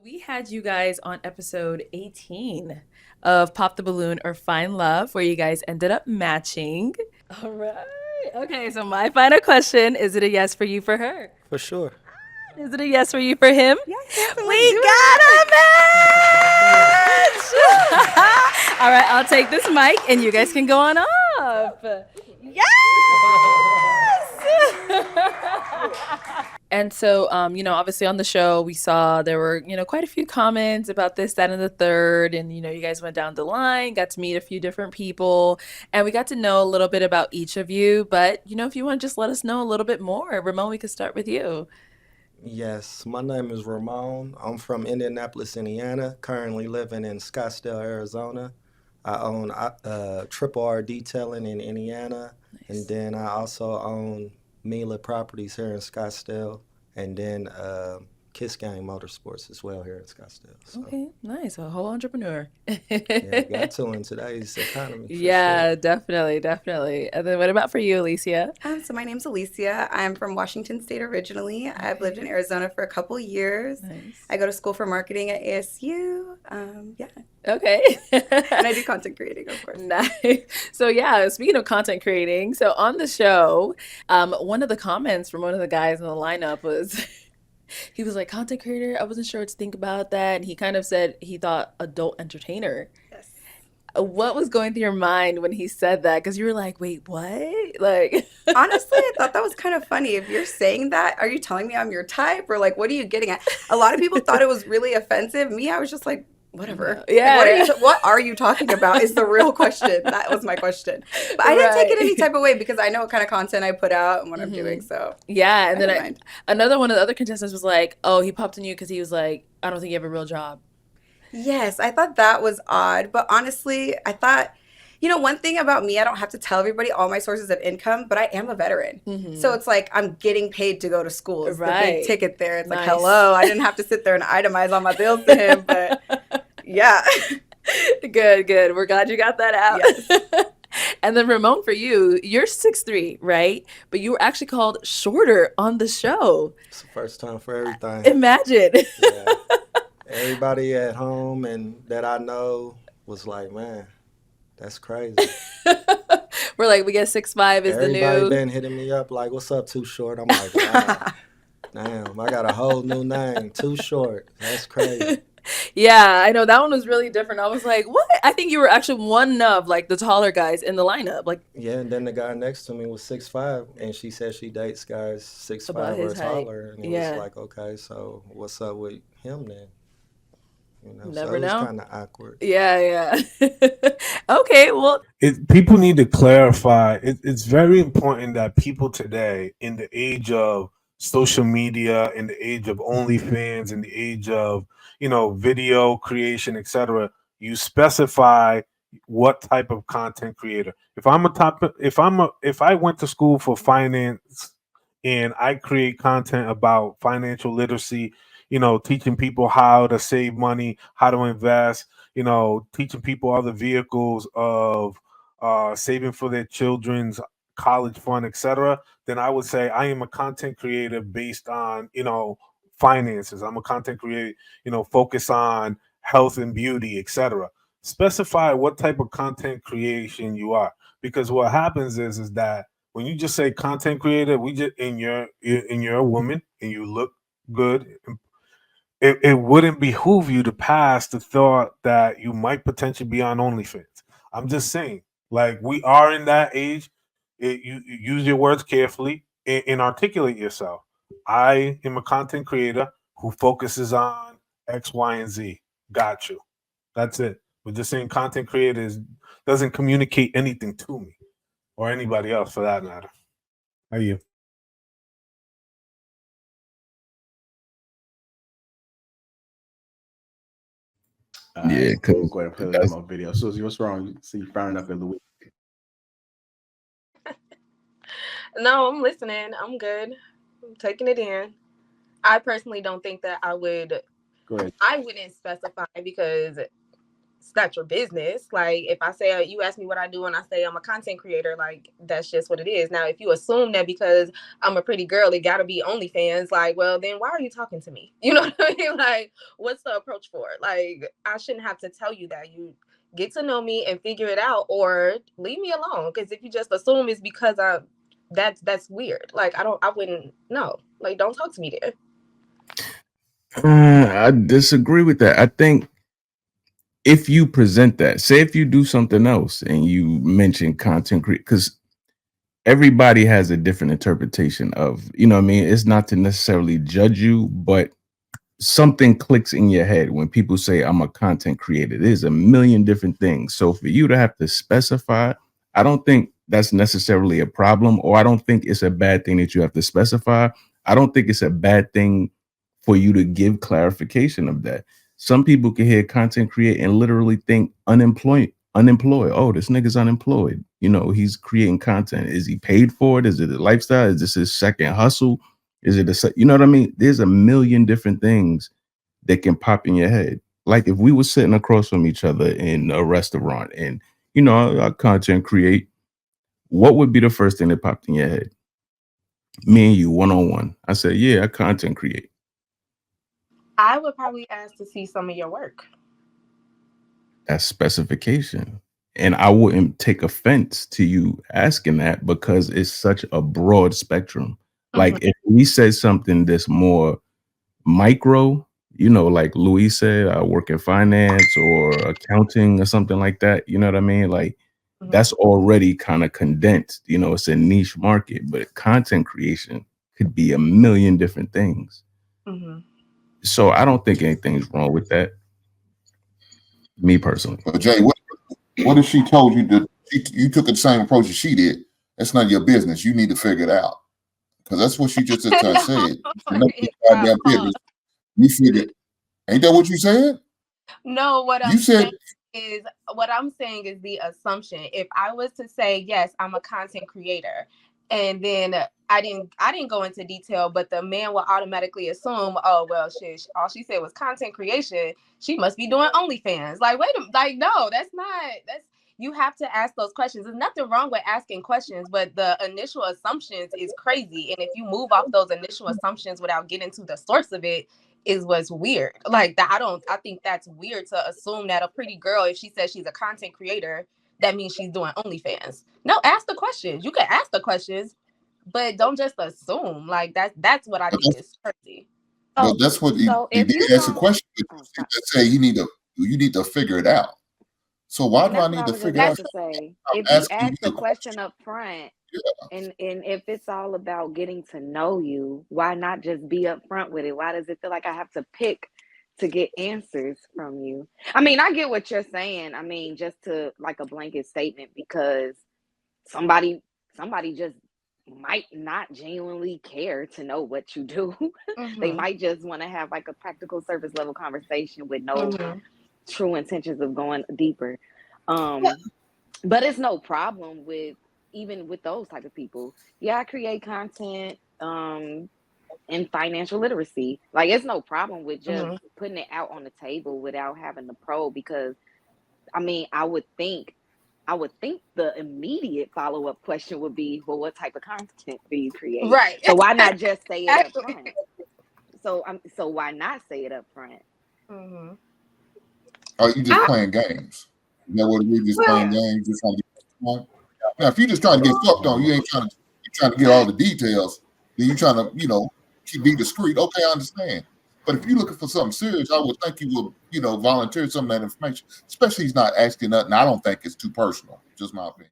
We had you guys on episode 18 of Pop the Balloon or Find Love, where you guys ended up matching. All right. Okay, so my final question, is it a yes for you for her? For sure. Is it a yes for you for him? Yes, yes, and let's We do got it. a match! All right, I'll take this mic and you guys can go on up. Yes! And so, obviously on the show, we saw there were, quite a few comments about this, that, and the third. And, you guys went down the line, got to meet a few different people, and we got to know a little bit about each of you. But, if you want to just let us know a little bit more, Ramon, we could start with you. Yes, my name is Ramon. I'm from Indianapolis, Indiana, currently living in Scottsdale, Arizona. I own Triple R Detailing in Indiana, and Nice. then I also own Mila Properties here in Scottsdale, and then Kiss Gang Motorsports as well here in Scottsdale. So, Okay, nice. A whole entrepreneur. yeah, got to in today's economy for sure. Yeah, definitely, definitely. And then what about for you, Alicia? So my name's Alicia. I'm from Washington State originally. I've lived in Okay, Arizona for a couple years. nice. I go to school for marketing at ASU. Yeah, Okay. and I do content creating, of course. Nice. So yeah, speaking of content creating, so on the show, one of the comments from one of the guys in the lineup was he was like, content creator, I wasn't sure what to think about that. And he kind of said he thought adult entertainer. Yes. What was going through your mind when he said that? Because you were like, wait, what? Like, Honestly, I thought that was kind of funny. If you're saying that, are you telling me I'm your type, or like, what are you getting at? A lot of people thought it was really offensive. Me, I was just like, no. whatever. Like, Yeah, yeah. what are you talking about? Is the real question. That was my question. But I didn't take it any Right. type of way because I know what kind of content I put out and what I'm hmm doing. So Yeah. And I then didn't mind. another one of the other contestants was like, oh, he popped on you because he was like, I don't think you have a real job. Yes, I thought that was odd, but honestly, I thought, one thing about me, I don't have to tell everybody all my sources of income, but I am a veteran. So hmm it's like I'm getting paid to go to school is the big Right. ticket there. It's like, Nice. hello, I didn't have to sit there and itemize all my bills to him, but yeah. Good, good. We're glad you got that Yes. out. And then Ramon, for you, you're 6'3", right? But you were actually called shorter on the show. It's the first time for everything. Imagine. Yeah. Everybody at home and that I know was like, man, that's crazy. We're like, we get 6'5" is the Everybody new. been hitting me up like, "What's up, Too Short?" I'm like, "Wow, damn, I got a whole new name, Too Short. That's crazy." Yeah, I know that one was really different. I was like, what? I think you were actually one of like the taller guys in the lineup, like Yeah, and then the guy next to me was 6'5", and she said she dates guys six about five or his height. taller, and it was Yeah, like, okay, so what's up with him then? So never it was know. kind of awkward. Yeah, yeah. Okay, well, People need to clarify. It's very important that people today, in the age of social media, in the age of OnlyFans, in the age of video creation, etc., you specify what type of content creator. If I went to school for finance and I create content about financial literacy, teaching people how to save money, how to invest, teaching people other vehicles of saving for their children's college fund, etc., then I would say I am a content creator based on, finances. I'm a content creator, focus on health and beauty, etc. Specify what type of content creation you are, because what happens is that when you just say content creator, we just you're a woman and you look good, it wouldn't behoove you to pass the thought that you might potentially be on OnlyFans. I'm just saying, like, we are in that age. You use your words carefully and articulate yourself. I am a content creator who focuses on X, Y, and Z. Got you. That's it. But just saying content creators doesn't communicate anything to me or anybody else for that matter. How you? All Yeah, right, we'll because go ahead and play that's my video. Susie, what's wrong? You see, you frowned up in the week. No, I'm listening. I'm good. I'm taking it in. I personally don't think that Go ahead. I wouldn't specify because it's not your business. Like, if I say, you ask me what I do and I say I'm a content creator, like, that's just what it is. Now, if you assume that because I'm a pretty girl, it gotta be OnlyFans, like, well, then why are you talking to me? You know what I mean? Like, what's the approach for it? Like, I shouldn't have to tell you that. You get to know me and figure it out, or leave me alone. Because if you just assume it's because that's weird. Like, I wouldn't, no. Like, don't talk to me there. I disagree with that. I think if you present that, say if you do something else and you mention content create, because everybody has a different interpretation of, you know what I mean? It's not to necessarily judge you, but something clicks in your head when people say I'm a content creator. There's a million different things. So for you to have to specify, I don't think that's necessarily a problem, or I don't think it's a bad thing that you have to specify. I don't think it's a bad thing for you to give clarification of that. Some people can hear content create and literally think unemployed. Oh, this nigga's unemployed. You know, he's creating content. Is he paid for it? Is it a lifestyle? Is this his second hustle? Is it a, you know what I mean? There's a million different things that can pop in your head. Like if we were sitting across from each other in a restaurant and, you know, I content create, what would be the first thing that popped in your head? Me and you, one-on-one. I said, yeah, I content create. I would probably ask to see some of your work. That's specification. And I wouldn't take offense to you asking that because it's such a broad spectrum. Like if we said something that's more micro, you know, like Louis said, I work in finance or accounting or something like that. You know what I mean? Like that's already kind of condensed, you know, it's a niche market, but content creation could be a million different things. So I don't think anything's wrong with that. Me personally. But Jay, what if she told you that you took the same approach as she did? That's none of your business. You need to figure it out. Because that's what she just said. Goddamn business. You figured, ain't that what you said? No, what I'm saying is the assumption. If I was to say, yes, I'm a content creator, and then I didn't go into detail, but the man will automatically assume, oh, well, shit, all she said was content creation. She must be doing OnlyFans. Like, wait a minute, like, no, that's you have to ask those questions. There's nothing wrong with asking questions, but the initial assumptions is crazy. And if you move off those initial assumptions without getting to the source of it, is what's weird. Like that, I think that's weird to assume that a pretty girl, if she says she's a content creator, that means she's doing OnlyFans. No, ask the questions. You can ask the questions, but don't just assume. Like that's what I think is crazy. But that's what you did ask a question. Let's say you need to figure it out. So why do I need to figure out? If you ask the question up front, and if it's all about getting to know you, why not just be upfront with it? Why does it feel like I have to pick to get answers from you? I mean, I get what you're saying. I mean, just to like a blanket statement, because somebody just might not genuinely care to know what you do. They might just want to have like a practical surface level conversation with no true intentions of going deeper. But it's no problem with even with those type of people. Yeah, I create content in financial literacy. Like it's no problem with just putting it out on the table without having the probe, because I mean, I would think the immediate follow-up question would be, well, what type of content do you create? Right. So why not just say it up front? So why not say it up front? Are you just playing games? Is that what it is? Just playing games? Just trying to get now, if you're just trying to get fucked on, you ain't trying to get all the details. Then you're trying to, be discreet. Okay, I understand. But if you're looking for something serious, I would think you will, volunteer some of that information. Especially he's not asking nothing. I don't think it's too personal. Just my opinion.